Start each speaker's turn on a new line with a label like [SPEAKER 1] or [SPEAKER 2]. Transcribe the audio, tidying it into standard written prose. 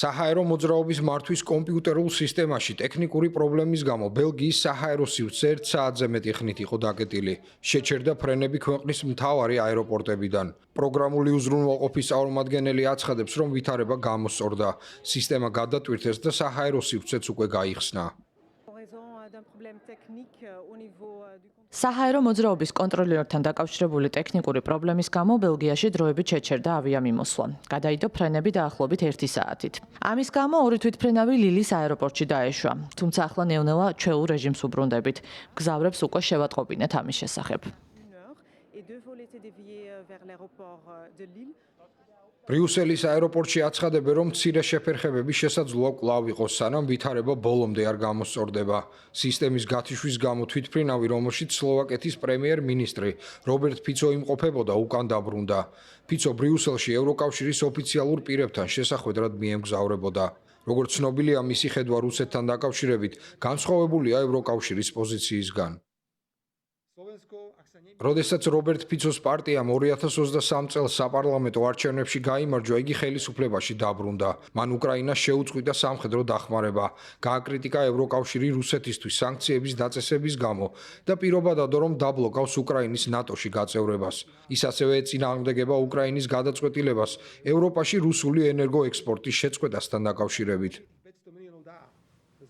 [SPEAKER 1] საჰაერო მოძრაობის მართვის კომპიუტერულ სისტემაში ტექნიკური პრობლემის გამო ბელგიის საჰაერო სივრცე 1 საათზე მეტი ხნით იყო დაკეტილი. შეჩერდა ფრენები ქვეყნის მთავარი აეროპორტებიდან. პროგრამული უზრუნველყოფის წარმომადგენელი აცხადებს, რომ ვითარება გამოსწორდა. სისტემა გადატვირთეს და საჰაერო სივრცეც უკვე გაიხსნა.
[SPEAKER 2] საჰაერო მოძრაობის კონტროლერთან დაკავშირებული ტექნიკური პრობლემის გამო ბელგიაში დროებით შეჩერდა ავიამიმოსვლა. გადაიდო ფრენები დაახლოებით 1 საათით. ამის გამო 2 თვითფრენავი ლილის აეროპორტში დაეშვა. თუმცა ახლა ნევნელა ჩვეულ რეჟიმს უბრუნდებით. მგზავრებს უკვე შევატყობინეთ ამის შესახებ.
[SPEAKER 1] ბრიუსელის აეროპორტში აცხადებენ, რომ მცირე შეფერხებები შესაძლოა კვლავ იყოს, სანამ ვითარება ბოლომდე არ გამოსწორდება. სისტემის გათიშვის გამო თვითფრინავი, რომელშიც სლოვაკეთის პრემიერ-მინისტრი რობერტ ფიცო იმყოფებოდა, უკან დაბრუნდა. ფიცო ბრიუსელში ევროკავშირის ოფიციალურ პირებთან შესახვედრად მიემგზავრებოდა. როგორც ცნობილია, მისი ხედვა რუსეთთან დაკავშირებით განსხვავებულია ევროკავშირის პოზიციისგან. როდესაც რობერტ ფიცოს პარტიამ 2023 წელს საპარლამენტო არჩევნებში გაიმარჯვა, იგი ხელისუფლებაში დაბრუნდა. მან უკრაინას შეუწყვიტა სამხედრო დახმარება. გააკრიტიკა ევროკავშირი რუსეთისთვის სანქციების დაწესების გამო და პირობა დადო, რომ დაბლოკავს უკრაინის ნატოში გაწევრებას. ის ასევე ეწინააღმდეგება უკრაინის გადაწყვეტილებას ევროპაში რუსული ენერგოექსპორტის შეწყვეტასთან დაკავშირებით.